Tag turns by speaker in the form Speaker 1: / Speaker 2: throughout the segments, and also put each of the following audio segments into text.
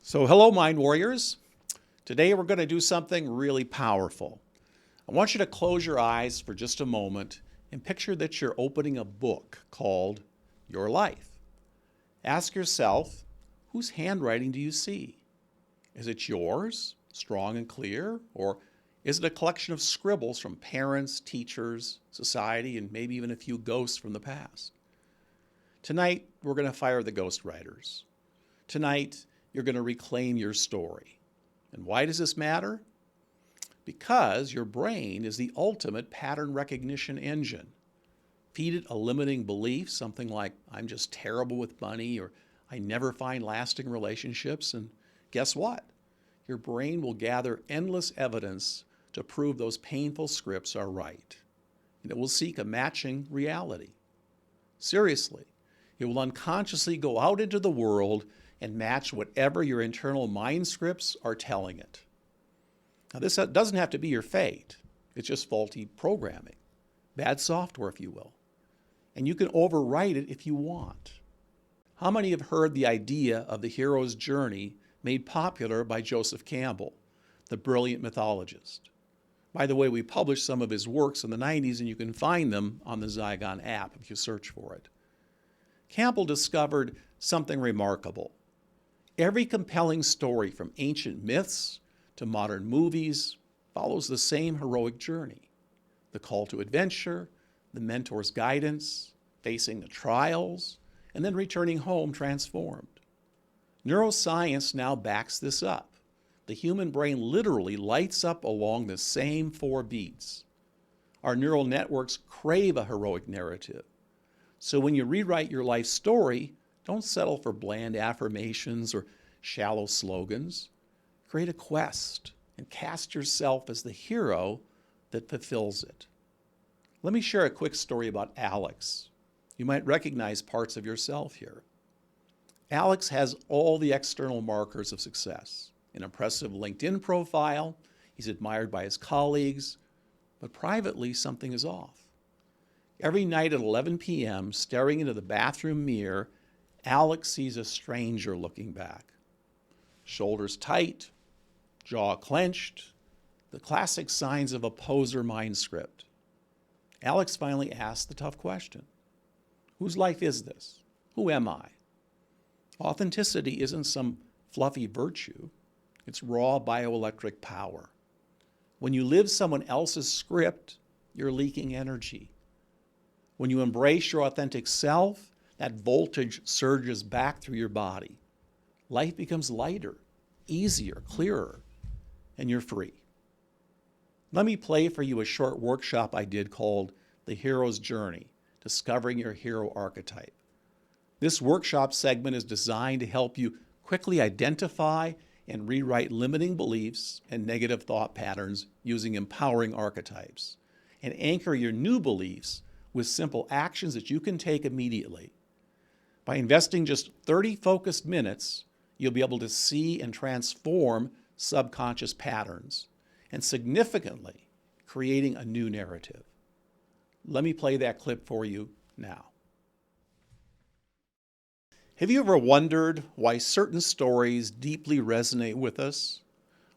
Speaker 1: So hello, Mind Warriors. Today we're going to do something really powerful. I want you to close your eyes for just a moment and picture that you're opening a book called Your Life. Ask yourself, whose handwriting do you see? Is it yours, strong and clear, or is it a collection of scribbles from parents, teachers, society, and maybe even a few ghosts from the past? Tonight, we're going to fire the ghostwriters. Tonight, you're going to reclaim your story. And why does this matter? Because your brain is the ultimate pattern recognition engine. Feed it a limiting belief, something like, I'm just terrible with money, or I never find lasting relationships, and guess what? Your brain will gather endless evidence to prove those painful scripts are right. And it will seek a matching reality. Seriously, it will unconsciously go out into the world and match whatever your internal mind scripts are telling it. Now, this doesn't have to be your fate. It's just faulty programming, bad software, if you will. And you can overwrite it if you want. How many have heard the idea of the hero's journey made popular by Joseph Campbell, the brilliant mythologist? By the way, we published some of his works in the 90s, and you can find them on the Zygon app if you search for it. Campbell discovered something remarkable. Every compelling story from ancient myths to modern movies follows the same heroic journey. The call to adventure, the mentor's guidance, facing the trials, and then returning home transformed. Neuroscience now backs this up. The human brain literally lights up along the same 4 beats. Our neural networks crave a heroic narrative. So when you rewrite your life story, don't settle for bland affirmations or shallow slogans. Create a quest and cast yourself as the hero that fulfills it. Let me share a quick story about Alex. You might recognize parts of yourself here. Alex has all the external markers of success. An impressive LinkedIn profile, he's admired by his colleagues, but privately something is off. Every night at 11 p.m., staring into the bathroom mirror, Alex sees a stranger looking back. Shoulders tight, jaw clenched, the classic signs of a poser mind script. Alex finally asks the tough question. Whose life is this? Who am I? Authenticity isn't some fluffy virtue. It's raw bioelectric power. When you live someone else's script, you're leaking energy. When you embrace your authentic self, that voltage surges back through your body. Life becomes lighter, easier, clearer, and you're free. Let me play for you a short workshop I did called The Hero's Journey, Discovering Your Hero Archetype. This workshop segment is designed to help you quickly identify and rewrite limiting beliefs and negative thought patterns using empowering archetypes, and anchor your new beliefs with simple actions that you can take immediately. By investing just 30 focused minutes, you'll be able to see and transform subconscious patterns and significantly creating a new narrative. Let me play that clip for you now. Have you ever wondered why certain stories deeply resonate with us?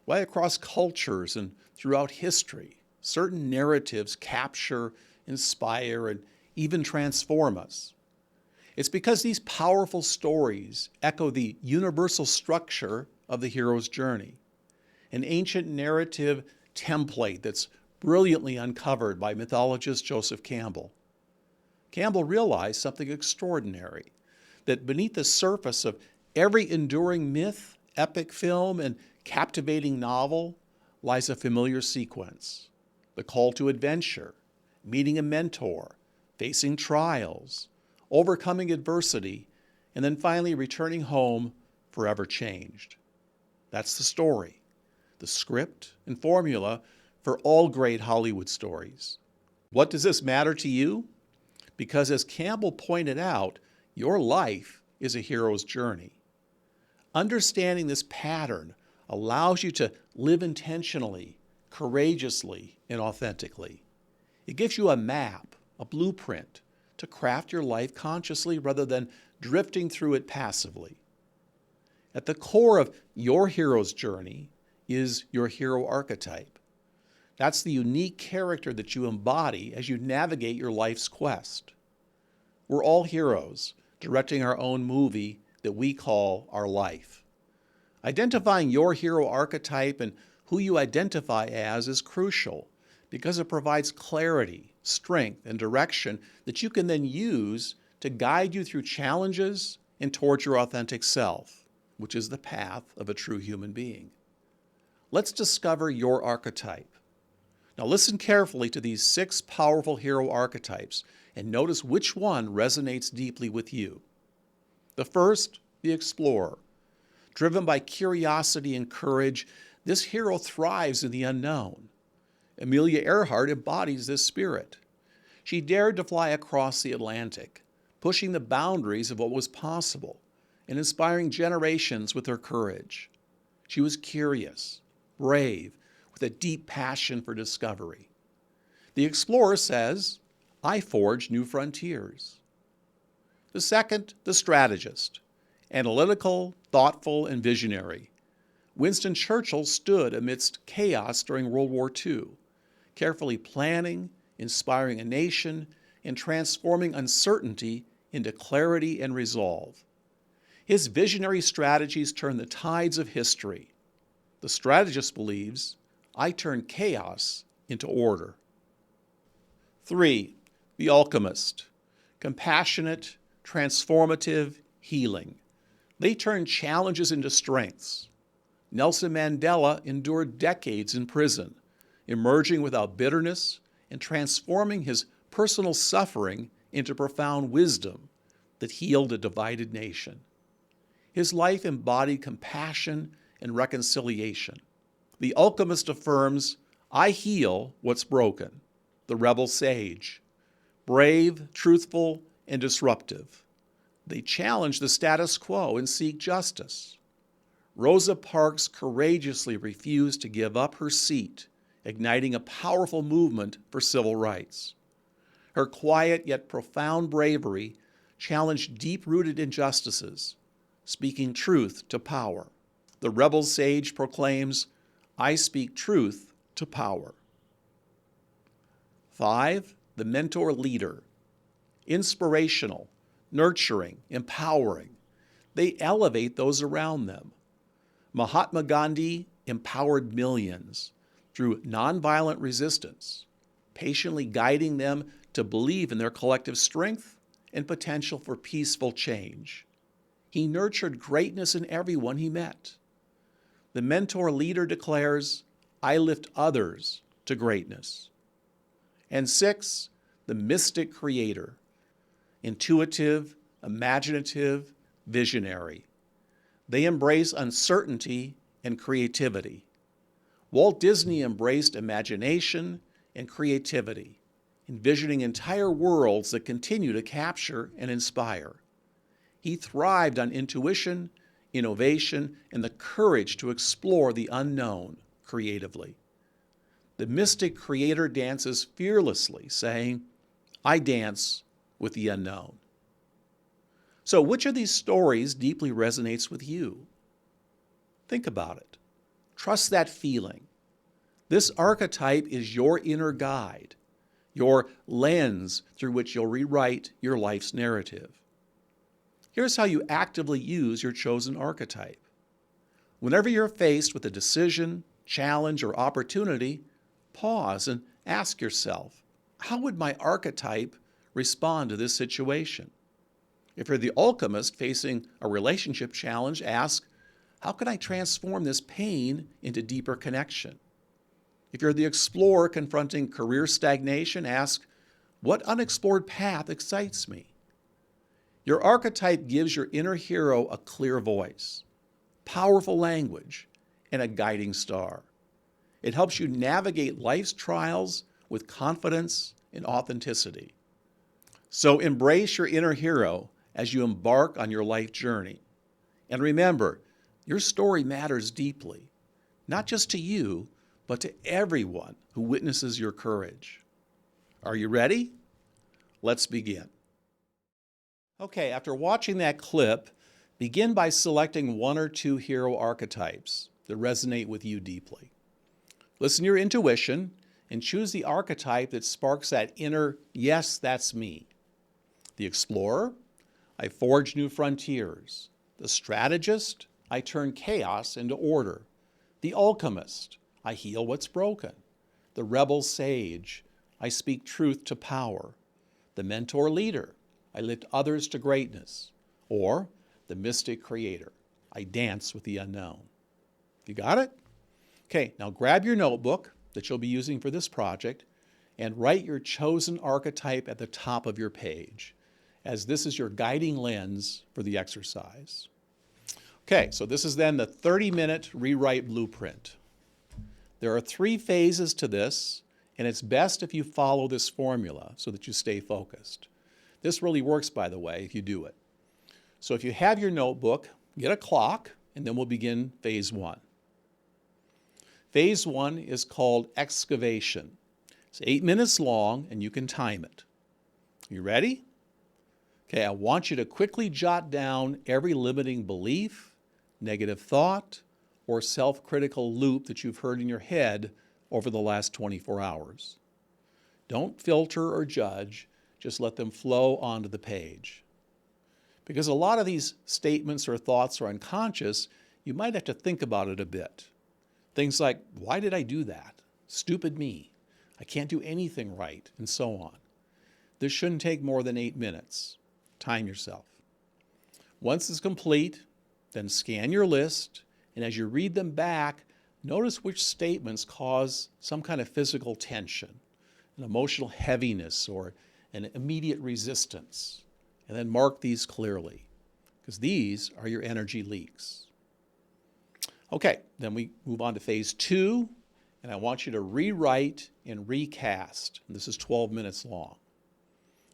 Speaker 1: Why across cultures and throughout history, certain narratives capture, inspire, and even transform us? It's because these powerful stories echo the universal structure of the hero's journey, an ancient narrative template that's brilliantly uncovered by mythologist Joseph Campbell. Campbell realized something extraordinary, that beneath the surface of every enduring myth, epic film, and captivating novel lies a familiar sequence: the call to adventure, meeting a mentor, facing trials, overcoming adversity, and then finally returning home forever changed. That's the story, the script and formula for all great Hollywood stories. What does this matter to you? Because as Campbell pointed out, your life is a hero's journey. Understanding this pattern allows you to live intentionally, courageously, and authentically. It gives you a map, a blueprint, to craft your life consciously rather than drifting through it passively. At the core of your hero's journey is your hero archetype. That's the unique character that you embody as you navigate your life's quest. We're all heroes, directing our own movie that we call our life. Identifying your hero archetype and who you identify as is crucial because it provides clarity, strength, and direction that you can then use to guide you through challenges and towards your authentic self, which is the path of a true human being. Let's discover your archetype. Now listen carefully to these 6 powerful hero archetypes and notice which one resonates deeply with you. The first, the explorer. Driven by curiosity and courage, this hero thrives in the unknown. Amelia Earhart embodies this spirit. She dared to fly across the Atlantic, pushing the boundaries of what was possible and inspiring generations with her courage. She was curious, brave, with a deep passion for discovery. The explorer says, "I forge new frontiers." The second, the strategist. Analytical, thoughtful, and visionary. Winston Churchill stood amidst chaos during World War II, carefully planning, inspiring a nation, and transforming uncertainty into clarity and resolve. His visionary strategies turned the tides of history. The strategist believes, "I turn chaos into order." 3. The alchemist. Compassionate, transformative, healing. They turn challenges into strengths. Nelson Mandela endured decades in prison, emerging without bitterness and transforming his personal suffering into profound wisdom that healed a divided nation. His life embodied compassion and reconciliation. The alchemist affirms, "I heal what's broken." The rebel sage. Brave, truthful, and disruptive. They challenge the status quo and seek justice. Rosa Parks courageously refused to give up her seat, igniting a powerful movement for civil rights. Her quiet yet profound bravery challenged deep-rooted injustices, speaking truth to power. The rebel sage proclaims, "I speak truth to power." 5. The mentor leader. Inspirational, nurturing, empowering. They elevate those around them. Mahatma Gandhi empowered millions through nonviolent resistance, patiently guiding them to believe in their collective strength and potential for peaceful change. He nurtured greatness in everyone he met. The mentor leader declares, "I lift others to greatness." And 6, the mystic creator. Intuitive, imaginative, visionary. They embrace uncertainty and creativity. Walt Disney embraced imagination and creativity, envisioning entire worlds that continue to capture and inspire. He thrived on intuition, innovation, and the courage to explore the unknown creatively. The mystic creator dances fearlessly, saying, "I dance with the unknown." So which of these stories deeply resonates with you? Think about it. Trust that feeling. This archetype is your inner guide, your lens through which you'll rewrite your life's narrative. Here's how you actively use your chosen archetype. Whenever you're faced with a decision, challenge, or opportunity, pause and ask yourself, how would my archetype respond to this situation? If you're the alchemist facing a relationship challenge, ask, how can I transform this pain into deeper connection? If you're the explorer confronting career stagnation, ask, what unexplored path excites me? Your archetype gives your inner hero a clear voice, powerful language, and a guiding star. It helps you navigate life's trials with confidence and authenticity. So embrace your inner hero as you embark on your life journey. And remember, your story matters deeply, not just to you, but to everyone who witnesses your courage. Are you ready? Let's begin. Okay, after watching that clip, Begin by selecting one or two hero archetypes that resonate with you deeply. Listen to your intuition and choose the archetype that sparks that inner, yes, that's me. The explorer, I forge new frontiers. The strategist, I turn chaos into order. The alchemist, I heal what's broken. The rebel sage, I speak truth to power. The mentor leader, I lift others to greatness. Or the mystic creator, I dance with the unknown. You got it? Okay, now grab your notebook that you'll be using for this project and write your chosen archetype at the top of your page, as this is your guiding lens for the exercise. Okay, so this is then the 30-minute rewrite blueprint. There are 3 phases to this, and it's best if you follow this formula so that you stay focused. This really works, by the way, if you do it. So if you have your notebook, get a clock, and then we'll begin phase 1. Phase 1 is called excavation. It's 8 minutes long, and you can time it. You ready? Okay, I want you to quickly jot down every limiting belief, negative thought, or self-critical loop that you've heard in your head over the last 24 hours. Don't filter or judge, just let them flow onto the page. Because a lot of these statements or thoughts are unconscious, you might have to think about it a bit. Things like, why did I do that? Stupid me. I can't do anything right, and so on. This shouldn't take more than 8 minutes. Time yourself. Once it's complete, then scan your list, and as you read them back, notice which statements cause some kind of physical tension, an emotional heaviness, or an immediate resistance. And then mark these clearly, because these are your energy leaks. Okay, then we move on to phase 2, and I want you to rewrite and recast. And this is 12 minutes long.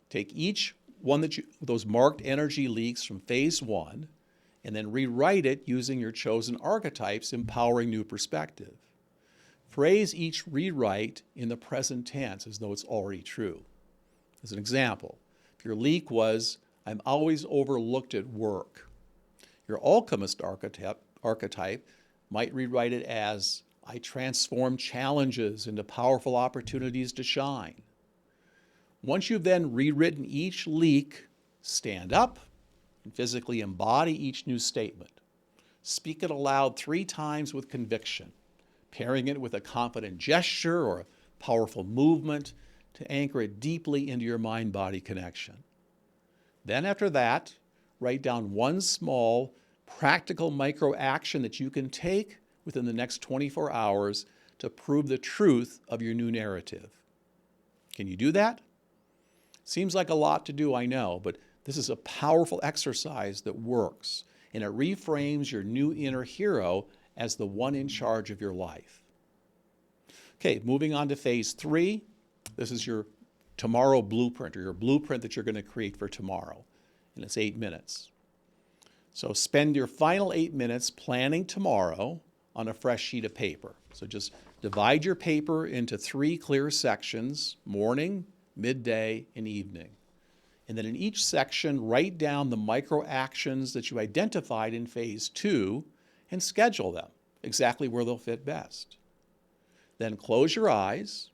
Speaker 1: Take each one those marked energy leaks from phase 1, and then rewrite it using your chosen archetypes, empowering new perspective. Phrase each rewrite in the present tense as though it's already true. As an example, if your leak was, I'm always overlooked at work, your alchemist archetype might rewrite it as, I transform challenges into powerful opportunities to shine. Once you've then rewritten each leak, stand up and physically embody each new statement. Speak it aloud 3 times with conviction, pairing it with a confident gesture or a powerful movement to anchor it deeply into your mind-body connection. Then after that, write down one small, practical micro-action that you can take within the next 24 hours to prove the truth of your new narrative. Can you do that? Seems like a lot to do, I know, but this is a powerful exercise that works, and it reframes your new inner hero as the one in charge of your life. Okay, moving on to phase 3. This is your tomorrow blueprint, or your blueprint that you're going to create for tomorrow, and it's 8 minutes. So spend your final 8 minutes planning tomorrow on a fresh sheet of paper. So just divide your paper into 3 clear sections, morning, midday, and evening. And then in each section, write down the micro actions that you identified in phase 2 and schedule them exactly where they'll fit best. Then close your eyes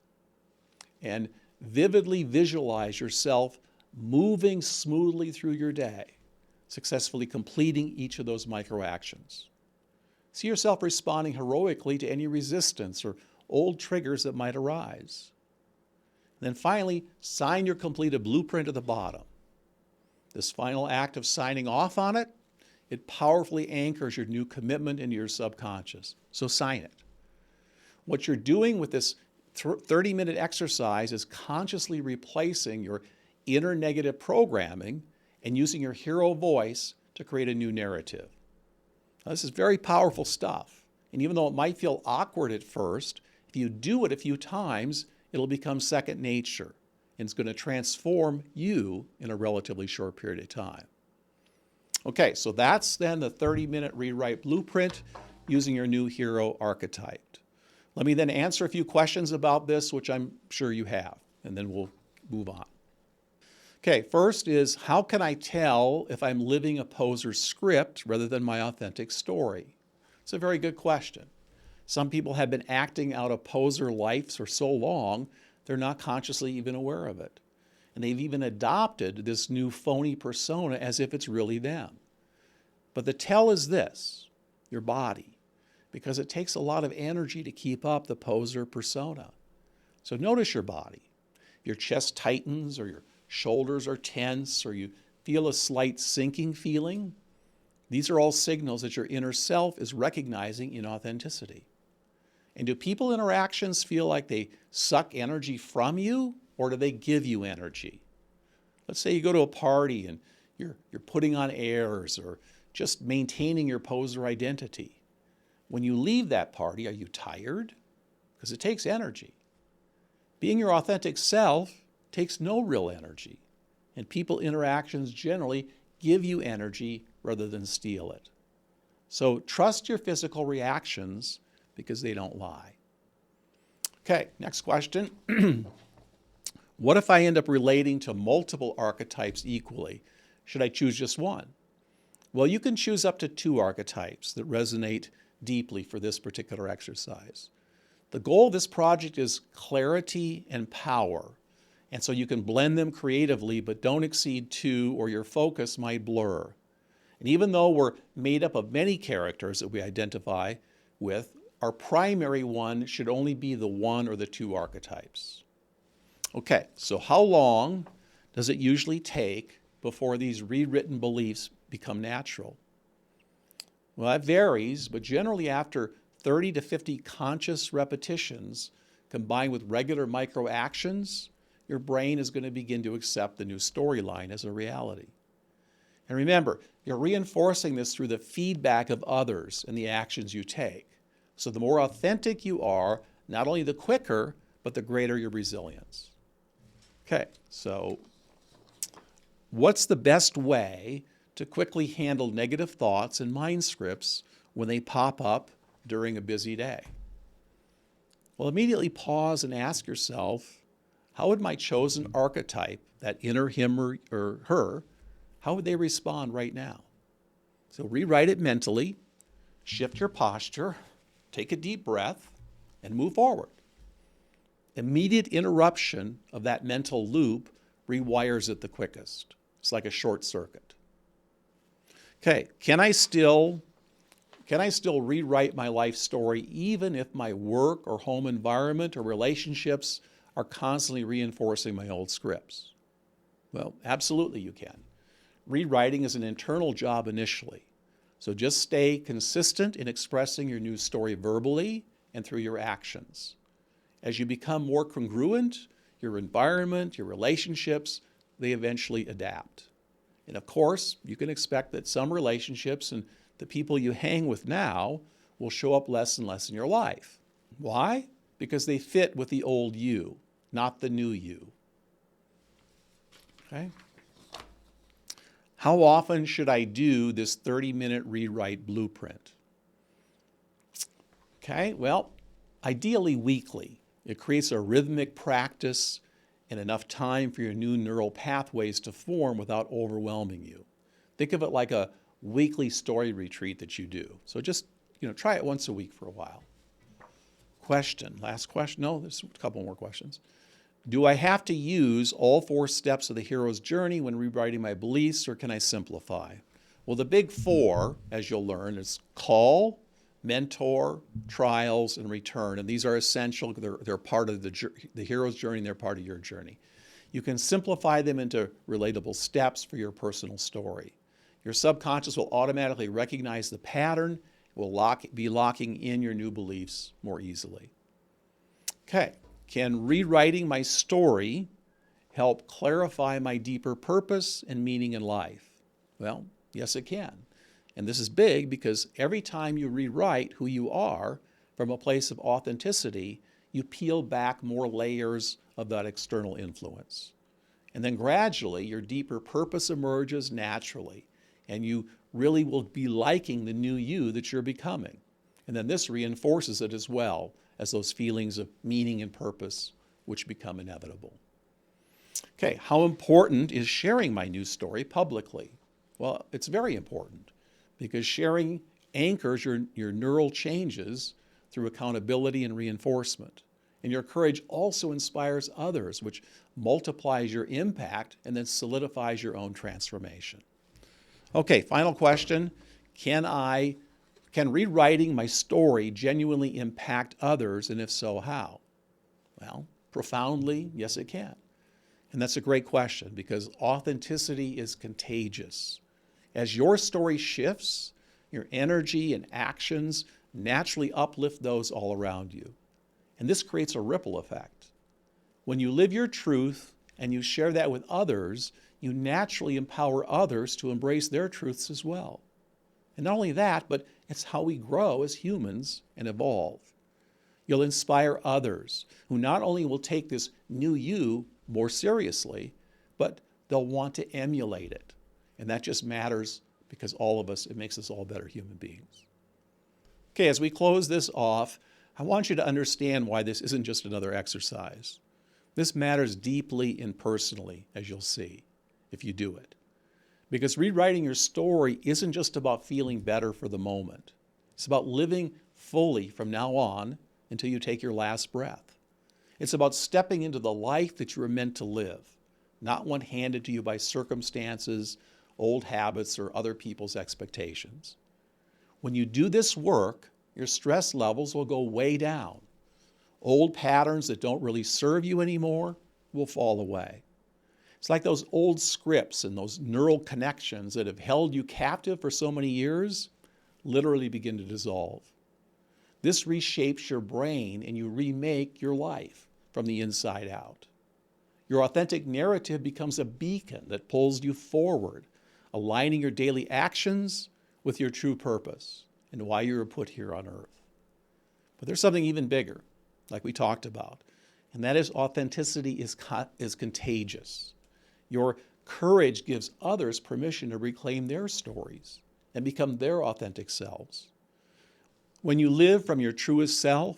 Speaker 1: and vividly visualize yourself moving smoothly through your day, successfully completing each of those micro actions. See yourself responding heroically to any resistance or old triggers that might arise. And then finally, sign your completed blueprint at the bottom. This final act of signing off on it, it powerfully anchors your new commitment into your subconscious. So sign it. What you're doing with this 30-minute exercise is consciously replacing your inner negative programming and using your hero voice to create a new narrative. Now, this is very powerful stuff. And even though it might feel awkward at first, if you do it a few times, it'll become second nature, and it's going to transform you in a relatively short period of time. Okay, so that's then the 30-minute rewrite blueprint using your new hero archetype. Let me then answer a few questions about this, which I'm sure you have, and then we'll move on. Okay, first is how can I tell if I'm living a poser's script rather than my authentic story? It's a very good question. Some people have been acting out a poser life for so long, they're not consciously even aware of it. And they've even adopted this new phony persona as if it's really them. But the tell is this, your body, because it takes a lot of energy to keep up the poser persona. So notice your body. Your chest tightens, or your shoulders are tense, or you feel a slight sinking feeling. These are all signals that your inner self is recognizing inauthenticity. And do people interactions feel like they suck energy from you, or do they give you energy? Let's say you go to a party and you're putting on airs or just maintaining your poser identity. When you leave that party, are you tired? Because it takes energy. Being your authentic self takes no real energy, and people interactions generally give you energy rather than steal it. So trust your physical reactions because they don't lie. Okay, next question. What if I end up relating to multiple archetypes equally? Should I choose just one? Well, you can choose up to 2 archetypes that resonate deeply for this particular exercise. The goal of this project is clarity and power, and so you can blend them creatively, but don't exceed 2 or your focus might blur. And even though we're made up of many characters that we identify with, our primary one should only be the 1 or the 2 archetypes. Okay, so how long does it usually take before these rewritten beliefs become natural? Well, that varies, but generally after 30 to 50 conscious repetitions combined with regular micro actions, your brain is going to begin to accept the new storyline as a reality. And remember, you're reinforcing this through the feedback of others and the actions you take. So the more authentic you are, not only the quicker, but the greater your resilience. Okay, so what's the best way to quickly handle negative thoughts and mind scripts when they pop up during a busy day? Well, immediately pause and ask yourself, how would my chosen archetype, that inner him or her, how would they respond right now? So rewrite it mentally, shift your posture, take a deep breath, and move forward. Immediate interruption of that mental loop rewires it the quickest. It's like a short circuit. Okay, can I still rewrite my life story even if my work or home environment or relationships are constantly reinforcing my old scripts? Well, absolutely you can. Rewriting is an internal job initially. So just stay consistent in expressing your new story verbally and through your actions. As you become more congruent, your environment, your relationships, they eventually adapt. And of course, you can expect that some relationships and the people you hang with now will show up less and less in your life. Why? Because they fit with the old you, not the new you. Okay? How often should I do this 30-minute rewrite blueprint? Okay, well, ideally weekly. It creates a rhythmic practice and enough time for your new neural pathways to form without overwhelming you. Think of it like a weekly story retreat that you do. So just, try it once a week for a while. Question, last question. No, there's a couple more questions. Do I have to use all 4 steps of the hero's journey when rewriting my beliefs, or can I simplify? Well, the big 4, as you'll learn, is call, mentor, trials, and return. And these are essential. They're part of the hero's journey, and they're part of your journey. You can simplify them into relatable steps for your personal story. Your subconscious will automatically recognize the pattern, will be locking in your new beliefs more easily. Okay, can rewriting my story help clarify my deeper purpose and meaning in life? Well, yes, it can. And this is big because every time you rewrite who you are from a place of authenticity, you peel back more layers of that external influence. And then gradually, your deeper purpose emerges naturally, and you really will be liking the new you that you're becoming. And then this reinforces it as well as those feelings of meaning and purpose, which become inevitable. Okay, how important is sharing my new story publicly? Well, it's very important because sharing anchors your neural changes through accountability and reinforcement. And your courage also inspires others, which multiplies your impact and then solidifies your own transformation. Okay, final question. Can rewriting my story genuinely impact others, and if so, how? Well, profoundly, yes, it can. And that's a great question because authenticity is contagious. As your story shifts, your energy and actions naturally uplift those all around you. And this creates a ripple effect. When you live your truth and you share that with others, you naturally empower others to embrace their truths as well. And not only that, but it's how we grow as humans and evolve. You'll inspire others who not only will take this new you more seriously, but they'll want to emulate it. And that just matters because it makes us all better human beings. Okay, as we close this off, I want you to understand why this isn't just another exercise. This matters deeply and personally, as you'll see, if you do it. Because rewriting your story isn't just about feeling better for the moment. It's about living fully from now on until you take your last breath. It's about stepping into the life that you were meant to live, not one handed to you by circumstances, old habits, or other people's expectations. When you do this work, your stress levels will go way down. Old patterns that don't really serve you anymore will fall away. It's like those old scripts and those neural connections that have held you captive for so many years literally begin to dissolve. This reshapes your brain and you remake your life from the inside out. Your authentic narrative becomes a beacon that pulls you forward, aligning your daily actions with your true purpose and why you were put here on earth. But there's something even bigger, like we talked about, and that is authenticity is contagious. Your courage gives others permission to reclaim their stories and become their authentic selves. When you live from your truest self,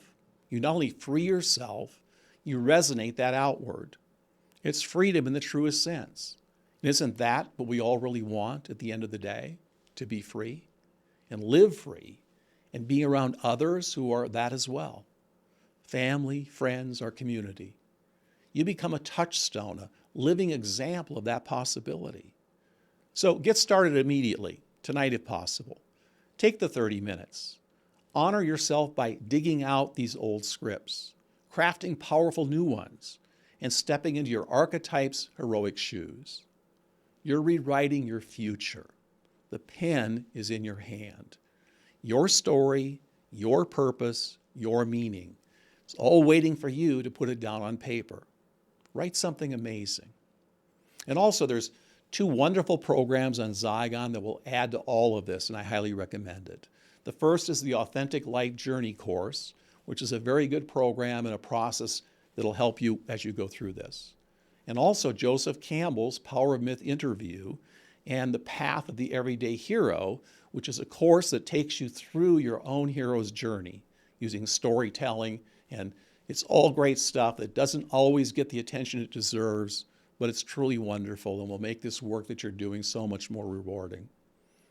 Speaker 1: you not only free yourself, you resonate that outward. It's freedom in the truest sense. And isn't that what we all really want at the end of the day? To be free and live free and be around others who are that as well. Family, friends, our community. You become a touchstone, a living example of that possibility. So get started immediately, tonight if possible. Take the 30 minutes. Honor yourself by digging out these old scripts, crafting powerful new ones, and stepping into your archetype's heroic shoes. You're rewriting your future. The pen is in your hand. Your story, your purpose, your meaning. It's all waiting for you to put it down on paper. Write something amazing. And also there's 2 wonderful programs on Zygon that will add to all of this, and I highly recommend it. The first is the Authentic Life Journey course, which is a very good program and a process that'll help you as you go through this. And also Joseph Campbell's Power of Myth interview and the Path of the Everyday Hero, which is a course that takes you through your own hero's journey using storytelling. And it's all great stuff that doesn't always get the attention it deserves, but it's truly wonderful and will make this work that you're doing so much more rewarding.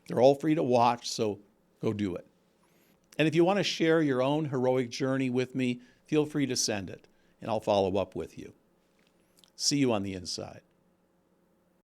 Speaker 1: They're all free to watch, so go do it. And if you want to share your own heroic journey with me, feel free to send it, and I'll follow up with you. See you on the inside.